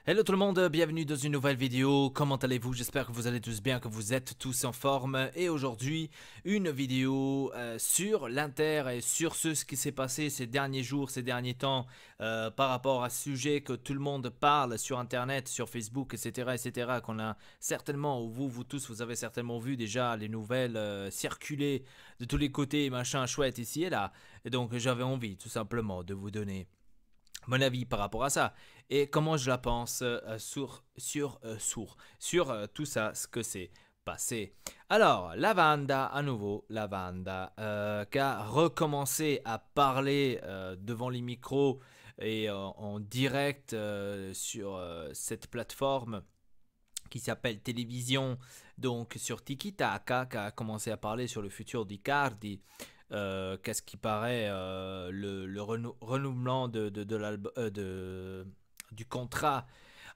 Hello tout le monde, bienvenue dans une nouvelle vidéo. Comment allez-vous? J'espère que vous allez tous bien, que vous êtes tous en forme. Et aujourd'hui, une vidéo sur l'Inter et sur ce qui s'est passé ces derniers jours, ces derniers temps, par rapport à ce sujet que tout le monde parle sur Internet, sur Facebook, etc., etc., qu'on a certainement, ou vous tous, vous avez certainement vu déjà les nouvelles circuler de tous les côtés, machin chouette ici et là. Et donc j'avais envie tout simplement de vous donner mon avis par rapport à ça et comment je la pense sur tout ça, ce que c'est passé. Alors, Lavanda, à nouveau, Lavanda, qui a recommencé à parler devant les micros et en direct sur cette plateforme qui s'appelle Télévision, donc sur Tiki Taka, qui a commencé à parler sur le futur d'Icardi. Qu'est-ce qui paraît le renouvellement du contrat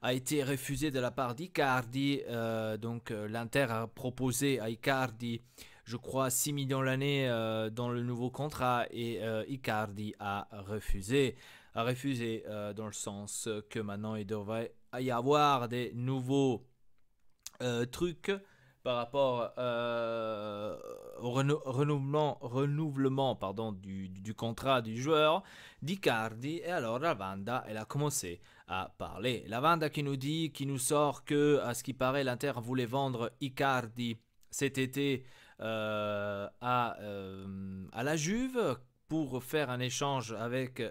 a été refusé de la part d'Icardi. Donc l'Inter a proposé à Icardi, je crois, 6 millions l'année dans le nouveau contrat et Icardi a refusé. Dans le sens que maintenant il devrait y avoir des nouveaux trucs par rapport au renouvellement pardon, du contrat du joueur d'Icardi. Et alors la Vanda, elle a commencé à parler. La Vanda qui nous dit, qui nous sort que, à ce qui paraît, l'Inter voulait vendre Icardi cet été à la Juve pour faire un échange avec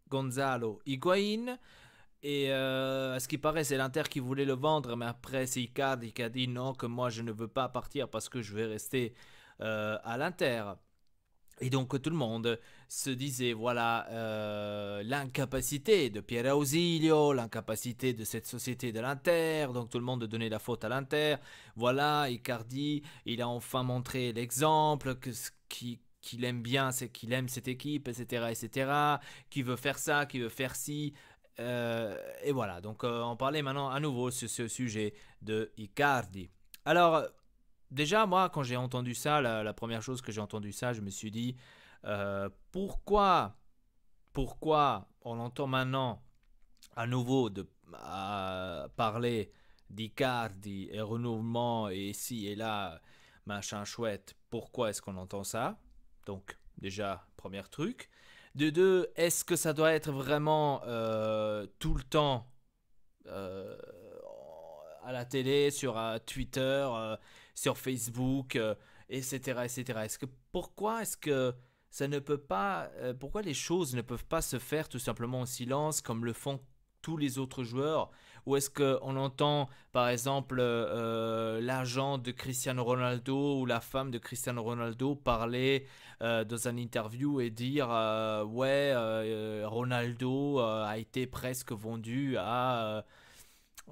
Gonzalo Higuaín. Et à ce qui paraît, c'est l'Inter qui voulait le vendre, mais après, c'est Icardi qui a dit non, que moi je ne veux pas partir parce que je vais rester à l'Inter. Et donc tout le monde se disait, voilà, l'incapacité de Pierre Ausilio, l'incapacité de cette société de l'Inter, donc tout le monde donnait la faute à l'Inter. Voilà, Icardi, il a enfin montré l'exemple, que ce qu'il aime bien, c'est qu'il aime cette équipe, etc., etc., qui veut faire ça, qui veut faire ci. Et voilà, donc on parlait maintenant à nouveau sur ce sujet de Icardi. Alors, déjà, moi, quand j'ai entendu ça, la première chose que j'ai entendu ça, je me suis dit, pourquoi on entend maintenant à nouveau parler d'Icardi et renouvellement et ici et là, machin chouette, pourquoi est-ce qu'on entend ça? Donc, déjà, premier truc. De deux, est-ce que ça doit être vraiment tout le temps euh, à la télé, sur Twitter, sur Facebook, etc., etc. Pourquoi est-ce que ça ne peut pas, pourquoi les choses ne peuvent pas se faire tout simplement en silence comme le font tous les autres joueurs? Ou est-ce qu'on entend par exemple l'agent de Cristiano Ronaldo ou la femme de Cristiano Ronaldo parler dans un interview et dire ouais, Ronaldo a été presque vendu à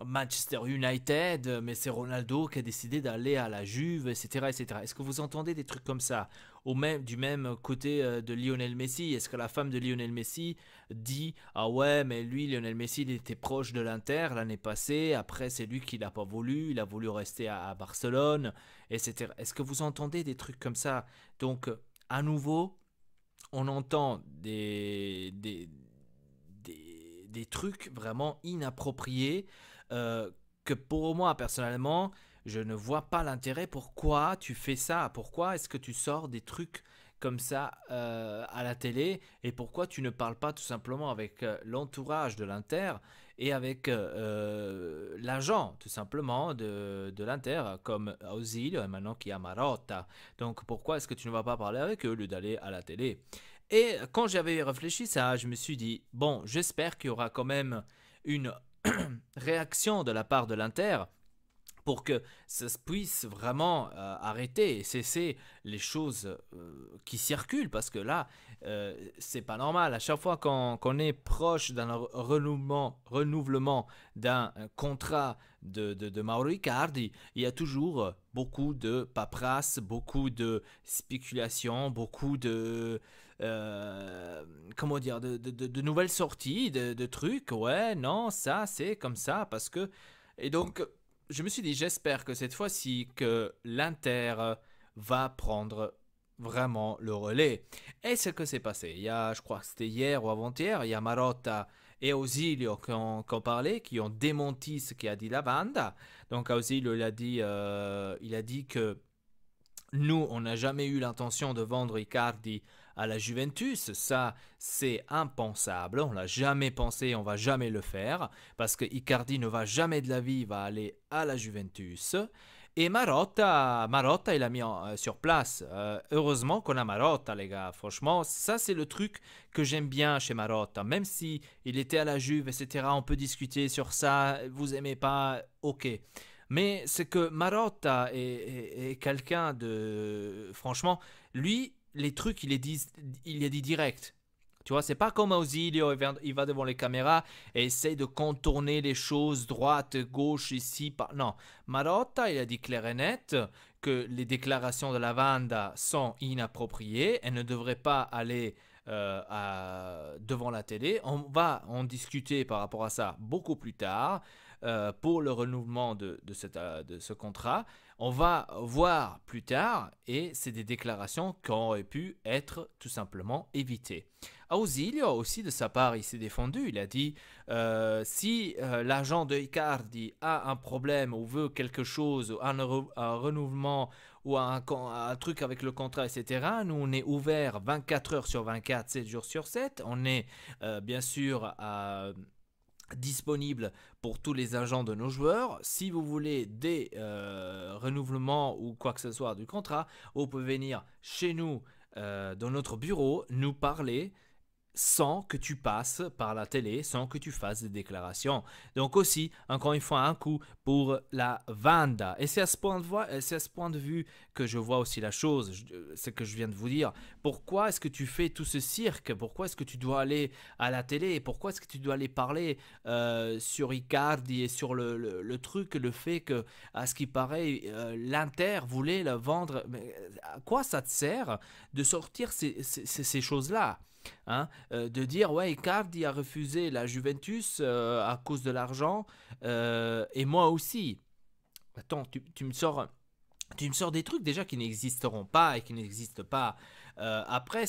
Manchester United, mais c'est Ronaldo qui a décidé d'aller à la Juve, etc., etc. Est-ce que vous entendez des trucs comme ça du même côté de Lionel Messi? Est-ce que la femme de Lionel Messi dit ah ouais, mais lui, Lionel Messi, il était proche de l'Inter l'année passée, après c'est lui qui l'a pas voulu, il a voulu rester à Barcelone, etc. Est-ce que vous entendez des trucs comme ça? Donc, à nouveau, on entend des trucs vraiment inappropriés que pour moi personnellement, je ne vois pas l'intérêt. Pourquoi tu fais ça? Pourquoi est-ce que tu sors des trucs comme ça à la télé? Et pourquoi tu ne parles pas tout simplement avec l'entourage de l'Inter et avec l'agent tout simplement de l'Inter comme Ausilio et maintenant qui a Marotta? Donc pourquoi est-ce que tu ne vas pas parler avec eux au lieu d'aller à la télé? Et quand j'avais réfléchi ça, je me suis dit, bon, j'espère qu'il y aura quand même une réaction de la part de l'Inter pour que ça puisse vraiment arrêter et cesser les choses qui circulent parce que là c'est pas normal à chaque fois qu'on est proche d'un renouvellement d'un contrat de Mauro Icardi, il y a toujours beaucoup de paperasse, beaucoup de spéculation, beaucoup de comment dire, de nouvelles sorties, de trucs, ouais, non, ça c'est comme ça parce que et donc je me suis dit, j'espère que cette fois-ci, que l'Inter va prendre vraiment le relais. Et ce que s'est passé, il y a, je crois que c'était hier ou avant-hier, il y a Marotta et Ausilio qui ont parlé, qui ont démenti ce qu'a dit Lavanda. Donc Ausilio il a dit que nous, on n'a jamais eu l'intention de vendre Icardi à la Juventus. Ça, c'est impensable. On l'a jamais pensé, on va jamais le faire. Parce que Icardi ne va jamais de la vie, va aller à la Juventus. Et Marotta, il l'a mis sur place. Heureusement qu'on a Marotta, les gars. Franchement, ça, c'est le truc que j'aime bien chez Marotta. Même si il était à la Juve, etc., on peut discuter sur ça. Vous aimez pas, ok. Mais c'est que Marotta est quelqu'un de... Franchement, lui, les trucs, il les dit direct. Tu vois, c'est pas comme Ausilio, il va devant les caméras et essaye de contourner les choses, droite, gauche, ici, pas. Non, Marotta, il a dit clair et net que les déclarations de Lavanda sont inappropriées, elles ne devraient pas aller devant la télé. On va en discuter par rapport à ça beaucoup plus tard pour le renouvellement de ce contrat. On va voir plus tard et c'est des déclarations qui auraient pu être tout simplement évitées. Ausilio aussi de sa part, il s'est défendu. Il a dit si l'agent de Icardi a un problème ou veut quelque chose, un renouvellement ou un truc avec le contrat, etc., nous on est ouvert 24 heures sur 24, 7 jours sur 7. On est bien sûr disponible pour tous les agents de nos joueurs. Si vous voulez des renouvellements ou quoi que ce soit du contrat, vous pouvez venir chez nous dans notre bureau, nous parler sans que tu passes par la télé, sans que tu fasses des déclarations. Donc aussi, encore une fois, un coup pour la Vanda. Et c'est à ce point de vue que je vois aussi la chose, ce que je viens de vous dire. Pourquoi est-ce que tu fais tout ce cirque? Pourquoi est-ce que tu dois aller à la télé? Pourquoi est-ce que tu dois aller parler sur Icardi et sur le truc, le fait que, à ce qui paraît, l'Inter voulait le vendre? Mais à quoi ça te sert de sortir ces choses-là? Hein, de dire ouais, Icardi a refusé la Juventus à cause de l'argent et moi aussi. Attends, tu me sors des trucs déjà qui n'existeront pas et qui n'existent pas. Après,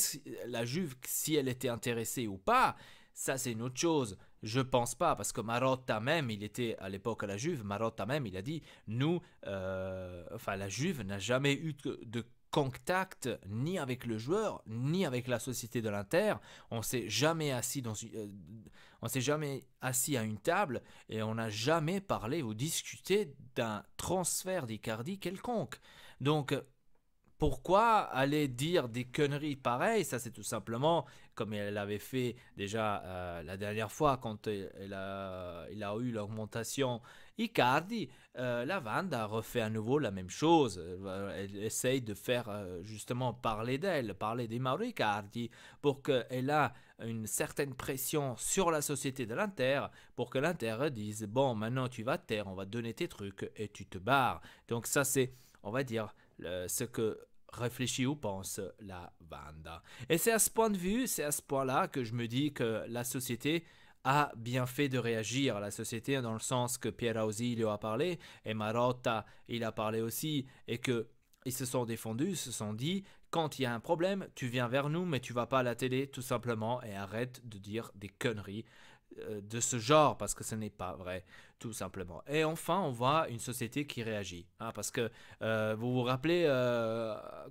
la Juve, si elle était intéressée ou pas, ça c'est une autre chose. Je pense pas, parce que Marotta même, il était à l'époque à la Juve, Marotta même, il a dit, nous, enfin la Juve n'a jamais eu de contact ni avec le joueur, ni avec la société de l'Inter. On s'est jamais assis on s'est jamais assis à une table et on n'a jamais parlé ou discuté d'un transfert d'Icardi quelconque. Donc, pourquoi aller dire des conneries pareilles? Ça, c'est tout simplement comme elle avait fait déjà la dernière fois quand il a eu l'augmentation Icardi. La Vanda refait à nouveau la même chose. Elle essaye de faire justement parler d'elle, parler des Mauro Icardi pour qu'elle a une certaine pression sur la société de l'Inter pour que l'Inter dise bon, maintenant tu vas te taire, on va te donner tes trucs et tu te barres. Donc ça c'est, on va dire, ce que réfléchit ou pense la Vanda. Et c'est à ce point de vue, c'est à ce point-là que je me dis que la société a bien fait de réagir. La société dans le sens que Pierre Ausilio a parlé et Marotta il a parlé aussi et que ils se sont défendus, se sont dit quand il y a un problème, tu viens vers nous mais tu vas pas à la télé tout simplement et arrête de dire des conneries de ce genre parce que ce n'est pas vrai tout simplement. Et enfin on voit une société qui réagit hein, parce que vous vous rappelez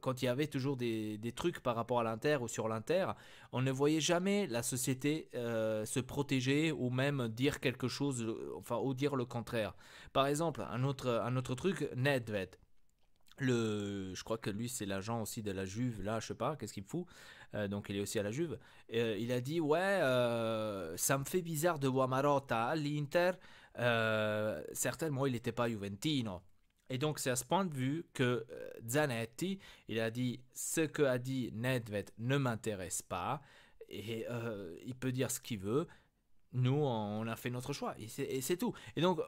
quand il y avait toujours des trucs par rapport à l'Inter ou sur l'Inter, on ne voyait jamais la société se protéger ou même dire quelque chose enfin ou dire le contraire. Par exemple un autre truc, Nedved, je crois que lui c'est l'agent aussi de la Juve là, je sais pas qu'est-ce qu'il me fout. Donc il est aussi à la Juve. Il a dit ouais, ça me fait bizarre de voir Marotta à l'Inter. Certainement il n'était pas Juventino. Et donc c'est à ce point de vue que Zanetti il a dit ce que a dit Nedved ne m'intéresse pas et il peut dire ce qu'il veut. Nous, on a fait notre choix et c'est tout. Et donc,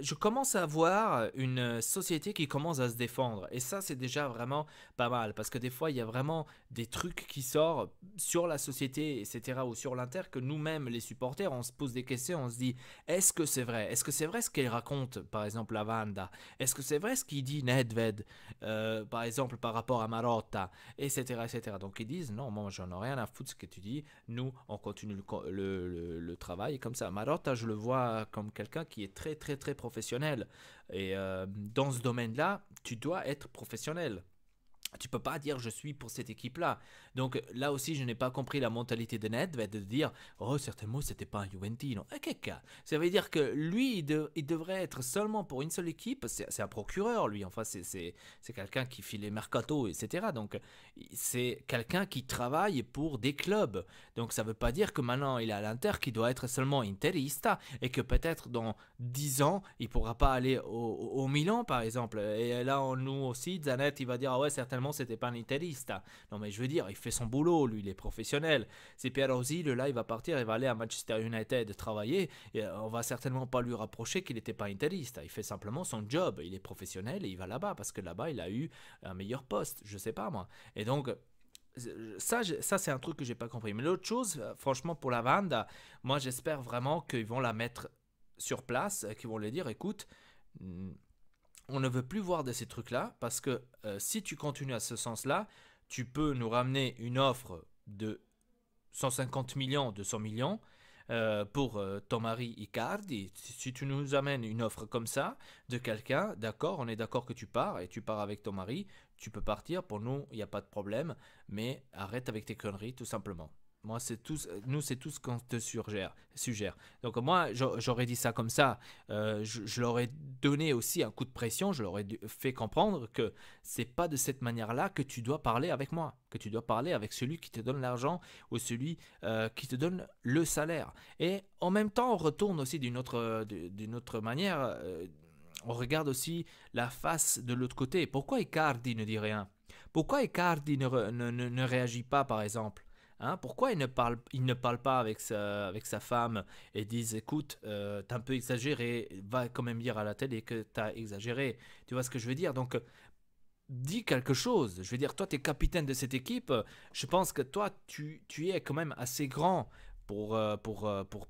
je commence à voir une société qui commence à se défendre. Et ça, c'est déjà vraiment pas mal. Parce que des fois, il y a vraiment des trucs qui sortent sur la société, etc. ou sur l'Inter que nous-mêmes, les supporters, on se pose des questions. On se dit, est-ce que c'est vrai? Est-ce que c'est vrai ce qu'elle raconte, par exemple, la Vanda? Est-ce que c'est vrai ce qu'il dit Nedved, par exemple, par rapport à Marotta, etc. Donc, ils disent, non, moi, j'en ai rien à foutre de ce que tu dis. Nous, on continue le travail travaille comme ça. Marotta, je le vois comme quelqu'un qui est très, très, très professionnel. Et dans ce domaine-là, tu dois être professionnel. Tu peux pas dire je suis pour cette équipe-là. Donc là aussi, je n'ai pas compris la mentalité de Nedved de dire oh certainement c'était pas un Juventino. Ça veut dire que lui, il devrait être seulement pour une seule équipe. C'est un procureur lui. Enfin c'est quelqu'un qui fait les mercato etc. Donc c'est quelqu'un qui travaille pour des clubs. Donc ça veut pas dire que maintenant il est à l'Inter qui doit être seulement interista et que peut-être dans 10 ans il pourra pas aller au Milan par exemple. Et là nous aussi Zanetti il va dire ah ouais certainement c'était pas un interista. Non mais je veux dire, il fait son boulot, lui, il est professionnel. C'est Pierre Ozil, là, il va partir, il va aller à Manchester United travailler, et on va certainement pas lui rapprocher qu'il n'était pas interista. Il fait simplement son job, il est professionnel et il va là-bas, parce que là-bas, il a eu un meilleur poste, je sais pas moi. Et donc, ça c'est un truc que j'ai pas compris. Mais l'autre chose, franchement, pour la Vanda, moi j'espère vraiment qu'ils vont la mettre sur place, qu'ils vont lui dire, écoute, on ne veut plus voir de ces trucs-là parce que si tu continues à ce sens-là, tu peux nous ramener une offre de 150 millions, 200 millions pour ton mari Icardi. Si tu nous amènes une offre comme ça de quelqu'un, d'accord, on est d'accord que tu pars et tu pars avec ton mari, tu peux partir, pour nous, il n'y a pas de problème, mais arrête avec tes conneries tout simplement. Moi, nous, c'est tout ce qu'on te suggère. Donc, moi, j'aurais dit ça comme ça. Je leur ai donné aussi un coup de pression. Je leur ai fait comprendre que c'est pas de cette manière-là que tu dois parler avec moi. Que tu dois parler avec celui qui te donne l'argent ou celui qui te donne le salaire. Et en même temps, on retourne aussi d'une autre manière. On regarde aussi la face de l'autre côté. Pourquoi Icardi ne dit rien? Pourquoi Icardi ne réagit pas, par exemple? Hein, pourquoi il ne parle pas avec sa femme et disent écoute, t'as un peu exagéré, va quand même dire à la télé que t'as exagéré. Tu vois ce que je veux dire? Donc, dis quelque chose. Je veux dire, toi, tu es capitaine de cette équipe. Je pense que toi, tu es quand même assez grand pour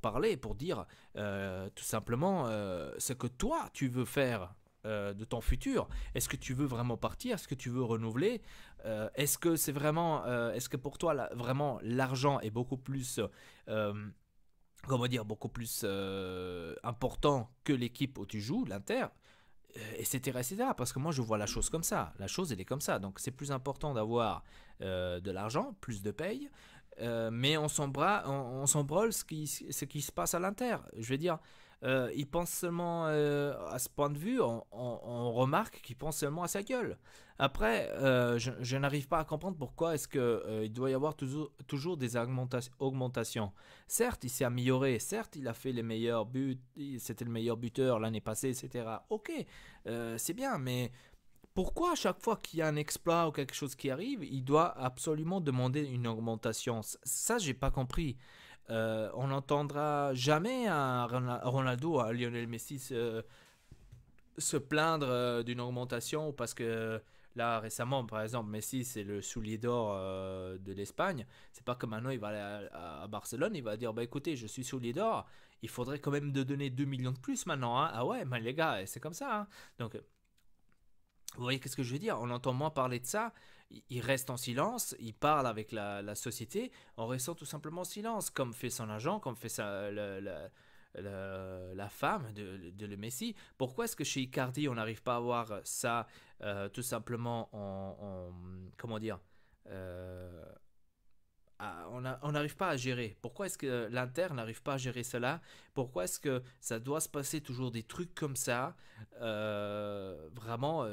parler, pour dire tout simplement ce que toi, tu veux faire de ton futur. Est-ce que tu veux vraiment partir? Est-ce que tu veux renouveler? Est-ce que c'est vraiment, est-ce que pour toi, vraiment, l'argent est beaucoup plus, comment dire, beaucoup plus important que l'équipe où tu joues, l'Inter? Etc., etc. Parce que moi, je vois la chose comme ça. La chose, elle est comme ça. Donc, c'est plus important d'avoir de l'argent, plus de paye, mais on s'embrole ce qui se passe à l'Inter. Je veux dire, il pense seulement à ce point de vue, on remarque qu'il pense seulement à sa gueule. Après, je n'arrive pas à comprendre pourquoi est-ce qu'il doit y avoir toujours des augmentations. Certes, il s'est amélioré, certes, il a fait les meilleurs buts, c'était le meilleur buteur l'année passée, etc. Ok, c'est bien, mais pourquoi à chaque fois qu'il y a un exploit ou quelque chose qui arrive, il doit absolument demander une augmentation? Ça, j'ai pas compris. On n'entendra jamais un Ronaldo, à Lionel Messi se plaindre d'une augmentation parce que là récemment par exemple Messi c'est le soulier d'or de l'Espagne. C'est pas que maintenant il va aller à Barcelone, il va dire bah écoutez je suis soulier d'or, il faudrait quand même de donner 2 millions de plus maintenant hein. Ah ouais mais les gars c'est comme ça hein. Donc vous voyez qu'est-ce que je veux dire? On entend moins parler de ça. Il reste en silence, il parle avec la société en restant tout simplement en silence, comme fait son agent, comme fait la femme de le Messi. Pourquoi est-ce que chez Icardi on n'arrive pas à voir ça tout simplement comment dire euh, on n'arrive pas à gérer. Pourquoi est-ce que l'Inter n'arrive pas à gérer cela? Pourquoi est-ce que ça doit se passer toujours des trucs comme ça? Vraiment,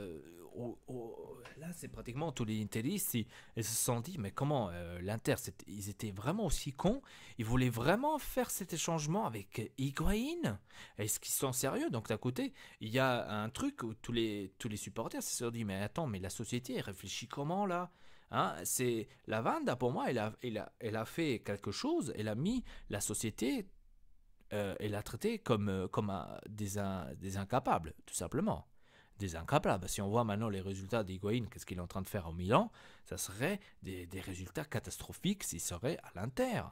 là, c'est pratiquement tous les interistes, ils se sont dit, mais comment l'Inter, ils étaient vraiment aussi cons? Ils voulaient vraiment faire cet échangement avec Higuaín? Est-ce qu'ils sont sérieux? Donc d'un côté, il y a un truc où tous les supporters se sont dit, mais attends, mais la société, elle réfléchit comment là? Hein, c'est la Vanda pour moi, elle a fait quelque chose, elle a mis la société, elle a traité des incapables, tout simplement. Des incapables. Si on voit maintenant les résultats d'Higuaín, qu'est-ce qu'il est en train de faire au Milan, ça serait des résultats catastrophiques s'il serait à l'Inter.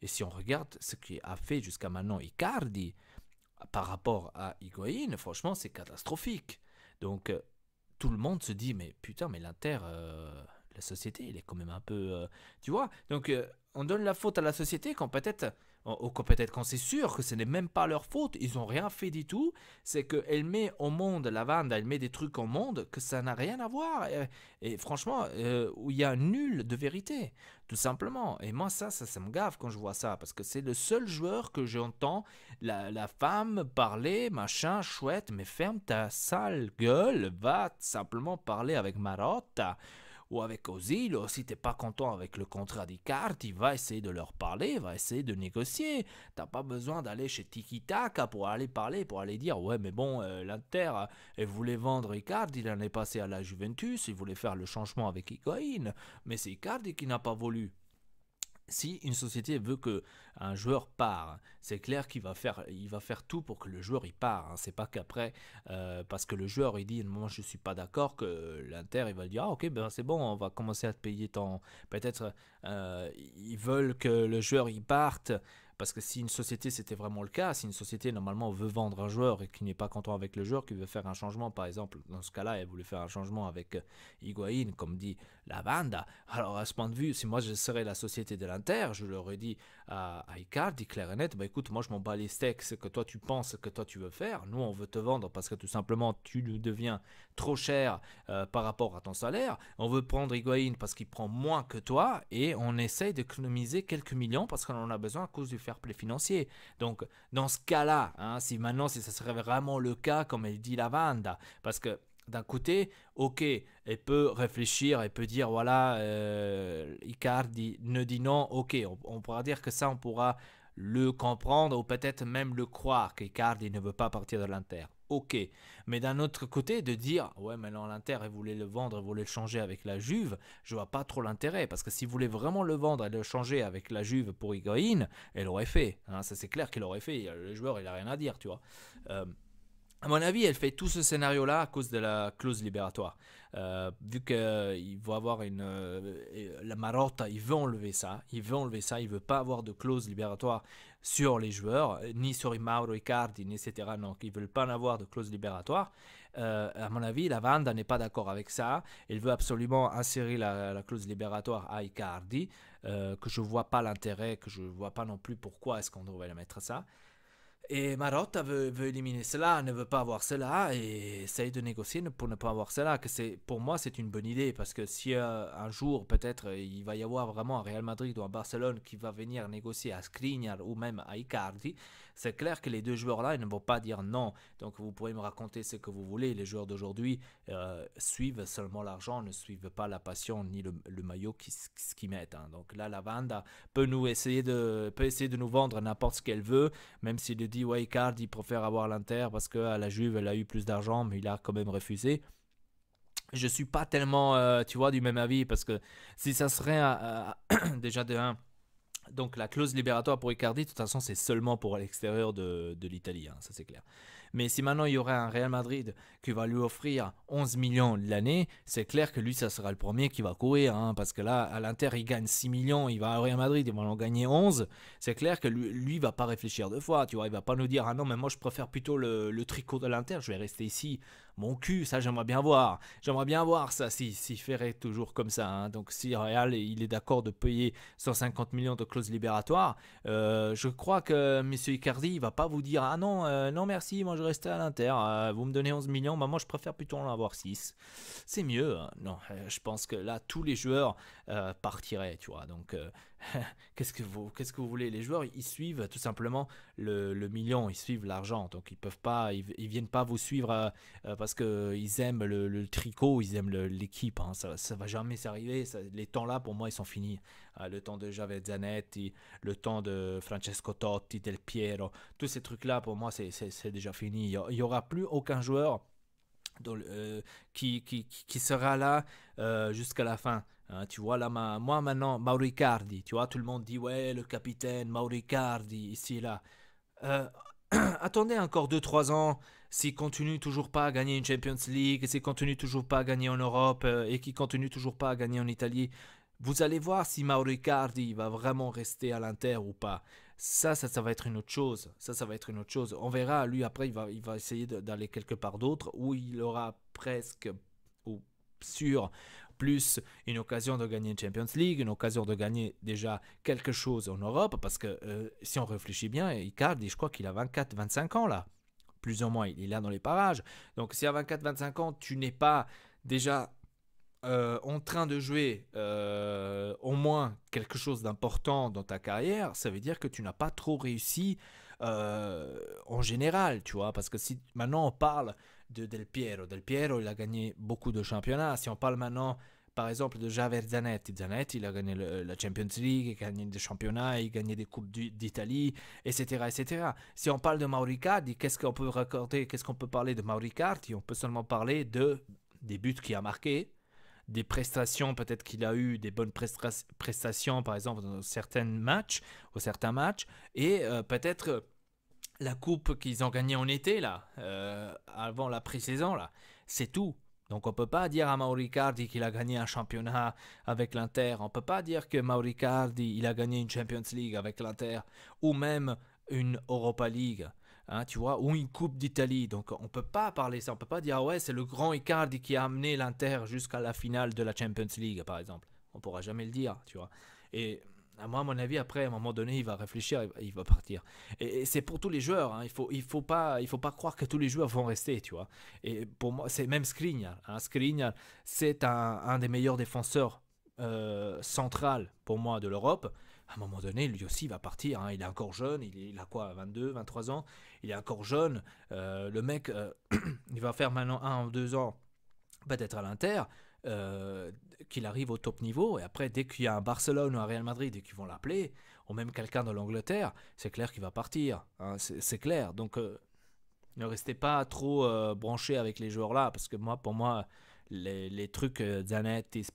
Et si on regarde ce qu'il a fait jusqu'à maintenant Icardi par rapport à Higuaín, franchement, c'est catastrophique. Donc, tout le monde se dit, mais putain, mais l'Inter, la société, elle est quand même un peu... tu vois? Donc, on donne la faute à la société quand peut-être ou que peut-être qu'on sait sûr que ce n'est même pas leur faute, ils n'ont rien fait du tout, c'est qu'elle met au monde, la Wanda, elle met des trucs au monde que ça n'a rien à voir. Et franchement, où il y a nul de vérité, tout simplement. Et moi, ça me gave quand je vois ça, parce que c'est le seul joueur que j'entends la femme parler, machin, chouette, mais ferme ta sale gueule, va simplement parler avec Marotta ou avec Ozil, si t'es pas content avec le contrat d'Icardi, va essayer de leur parler, va essayer de négocier. T'as pas besoin d'aller chez Tiki Taka pour aller parler, pour aller dire ouais mais bon l'Inter elle voulait vendre Icardi, il en est passé à la Juventus, il voulait faire le changement avec Higuain, mais c'est Icardi qui n'a pas voulu. Si une société veut que un joueur part, c'est clair il va faire tout pour que le joueur il part. Hein. C'est pas qu'après, parce que le joueur il dit moi je suis pas d'accord que l'Inter il va dire ah ok ben c'est bon on va commencer à te payer ton. Peut-être ils veulent que le joueur il parte. Parce que si une société, c'était vraiment le cas, si une société normalement veut vendre un joueur et qui n'est pas content avec le joueur, qui veut faire un changement, par exemple, dans ce cas-là, elle voulait faire un changement avec Higuain, comme dit la Banda. Alors à ce point de vue, si moi je serais la société de l'Inter, je leur ai dit à Icardi, clair et net, bah écoute, moi je m'en bats les steaks, ce que toi tu penses, que toi tu veux faire. Nous on veut te vendre parce que tout simplement tu nous deviens trop cher par rapport à ton salaire. On veut prendre Higuain parce qu'il prend moins que toi et on essaye d'économiser quelques millions parce qu'on en a besoin à cause du fair play financier. Donc dans ce cas-là, hein, si ça serait vraiment le cas comme elle dit la Vanda, parce que d'un côté, ok, elle peut réfléchir, elle peut dire voilà, Icardi ne dit non, ok, on pourra dire que ça, on pourra le comprendre ou peut-être même le croire qu'Icardi ne veut pas partir de l'Inter. Ok, mais d'un autre côté, de dire ouais, maintenant l'Inter, elle voulait le vendre, elle voulait le changer avec la Juve, je vois pas trop l'intérêt parce que s'il voulait vraiment le vendre et le changer avec la Juve pour Higuain, elle l'aurait fait. Hein, ça c'est clair qu'il l'aurait fait. Le joueur, il a rien à dire, tu vois. À mon avis, elle fait tout ce scénario-là à cause de la clause libératoire. Vu qu'il va avoir la Marotta, il veut enlever ça. Il ne veut pas avoir de clause libératoire sur les joueurs, ni sur Mauro Icardi, etc. Donc, ils ne veulent pas en avoir de clause libératoire. À mon avis, la Vanda n'est pas d'accord avec ça. Elle veut absolument insérer la clause libératoire à Icardi, que je ne vois pas l'intérêt, que je ne vois pas non plus pourquoi est-ce qu'on devrait la mettre ça. Et Marotta veut éliminer cela, ne veut pas avoir cela et essaye de négocier pour ne pas avoir cela. Pour moi, c'est une bonne idée parce que si un jour, peut-être, il va y avoir vraiment un Real Madrid ou un Barcelone qui va venir négocier à Skriniar ou même à Icardi, c'est clair que les deux joueurs-là, ils ne vont pas dire non. Donc, vous pourrez me raconter ce que vous voulez. Les joueurs d'aujourd'hui suivent seulement l'argent, ne suivent pas la passion ni le maillot qu'ils mettent. Hein. Donc là, la Vanda peut essayer de nous vendre n'importe ce qu'elle veut, même s'il dit ouais, Icardi préfère avoir l'Inter parce qu'à la Juve elle a eu plus d'argent mais il a quand même refusé. Je suis pas tellement tu vois du même avis parce que si ça serait déjà de 1 donc la clause libératoire pour Icardi de toute façon c'est seulement pour l'extérieur de l'Italie, hein, ça c'est clair. Mais si maintenant il y aurait un Real Madrid qui va lui offrir 11 millions l'année, c'est clair que lui, ça sera le premier qui va courir. Hein, parce que là, à l'Inter, il gagne 6 millions, il va au Real Madrid, il va en gagner 11. C'est clair que lui il va pas réfléchir deux fois. Tu vois, il va pas nous dire ah non, mais moi je préfère plutôt le tricot de l'Inter, je vais rester ici. Mon cul, ça j'aimerais bien voir. J'aimerais bien voir ça s'il ferait toujours comme ça. Hein. Donc si Real il est d'accord de payer 150 millions de clauses libératoires, je crois que M. Icardi il va pas vous dire ah non, non merci, moi je restais à l'Inter, vous me donnez 11 millions, bah moi je préfère plutôt en avoir 6. C'est mieux. Hein. Non, je pense que là tous les joueurs partiraient, tu vois. Donc qu'est-ce que vous voulez? Les joueurs ils suivent tout simplement le million, ils suivent l'argent. Donc ils viennent pas vous suivre parce qu'ils aiment le tricot, ils aiment l'équipe. Hein. Ça va jamais s'arriver. Les temps là, pour moi, ils sont finis. Le temps de Javier Zanetti, le temps de Francesco Totti, Del Piero, tous ces trucs-là, pour moi, c'est déjà fini. Il n'y aura plus aucun joueur qui sera là jusqu'à la fin. Hein, tu vois, là, moi maintenant, Mauro Icardi, tu vois, tout le monde dit, ouais, le capitaine, Mauro Icardi, ici et là. Euh, Attendez encore 2 3 ans, s'il continue toujours pas à gagner une Champions League, s'il continue toujours pas à gagner en Europe et qu'il continue toujours pas à gagner en Italie, vous allez voir si Mauro Icardi va vraiment rester à l'Inter ou pas. Ça va être une autre chose. Ça va être une autre chose. On verra, lui, après, il va essayer d'aller quelque part d'autre où il aura presque ou sûr plus une occasion de gagner une Champions League, une occasion de gagner déjà quelque chose en Europe, parce que si on réfléchit bien, Icardi, je crois qu'il a 24-25 ans là, plus ou moins, il est là dans les parages. Donc si à 24-25 ans, tu n'es pas déjà en train de jouer au moins quelque chose d'important dans ta carrière, ça veut dire que tu n'as pas trop réussi en général, tu vois, parce que si maintenant on parle de Del Piero, il a gagné beaucoup de championnats. Si on parle maintenant, par exemple, de Javier Zanetti, il a gagné la Champions League, il a gagné des championnats, il a gagné des coupes d'Italie, etc., etc. Si on parle de Mauro Icardi, qu'est-ce qu'on peut raccorder, qu'est-ce qu'on peut parler de Mauro Icardi? On peut seulement parler des buts qu'il a marqués, des prestations, peut-être qu'il a eu des bonnes prestations, par exemple, dans certains matchs, et peut-être la coupe qu'ils ont gagnée en été, là, avant la pré-saison, là, c'est tout. Donc on ne peut pas dire à Mauro Icardi qu'il a gagné un championnat avec l'Inter, on ne peut pas dire que Mauro Icardi il a gagné une Champions League avec l'Inter, ou même une Europa League. Hein, tu vois, ou une Coupe d'Italie. Donc on peut pas parler ça, on peut pas dire ah ouais c'est le grand Icardi qui a amené l'Inter jusqu'à la finale de la Champions League par exemple. On pourra jamais le dire, tu vois. Et à moi, à mon avis, après à un moment donné, il va réfléchir, il va partir. Et c'est pour tous les joueurs. Hein. Il faut pas croire que tous les joueurs vont rester, tu vois. Et pour moi, c'est même Skriniar. Hein. Skriniar, c'est un des meilleurs défenseurs central pour moi de l'Europe. À un moment donné, lui aussi va partir. Hein. Il est encore jeune, il a quoi, 22, 23 ans. Il est encore jeune. Le mec, il va faire maintenant 1 ou 2 ans peut-être à l'Inter, qu'il arrive au top niveau. Et après, dès qu'il y a un Barcelone ou un Real Madrid et qu'ils vont l'appeler, ou même quelqu'un de l'Angleterre, c'est clair qu'il va partir. Hein. C'est clair. Donc, ne restez pas trop branchés avec les joueurs là, parce que pour moi, les trucs Zanetti,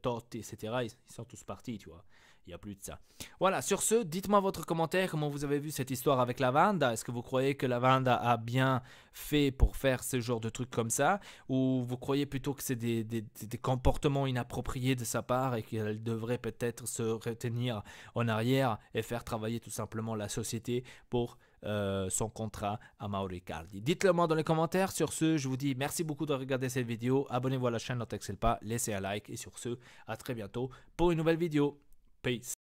Totti, etc., ils sont tous partis, tu vois. Il n'y a plus de ça. Voilà, sur ce, dites-moi votre commentaire, comment vous avez vu cette histoire avec Lavanda. Est-ce que vous croyez que Lavanda a bien fait pour faire ce genre de trucs comme ça? Ou vous croyez plutôt que c'est des comportements inappropriés de sa part et qu'elle devrait peut-être se retenir en arrière et faire travailler tout simplement la société pour son contrat à Mauro Icardi? Dites-le moi dans les commentaires. Sur ce, je vous dis merci beaucoup de regarder cette vidéo. Abonnez-vous à la chaîne, ne t'excelle pas, laissez un like. Et sur ce, à très bientôt pour une nouvelle vidéo. Peace.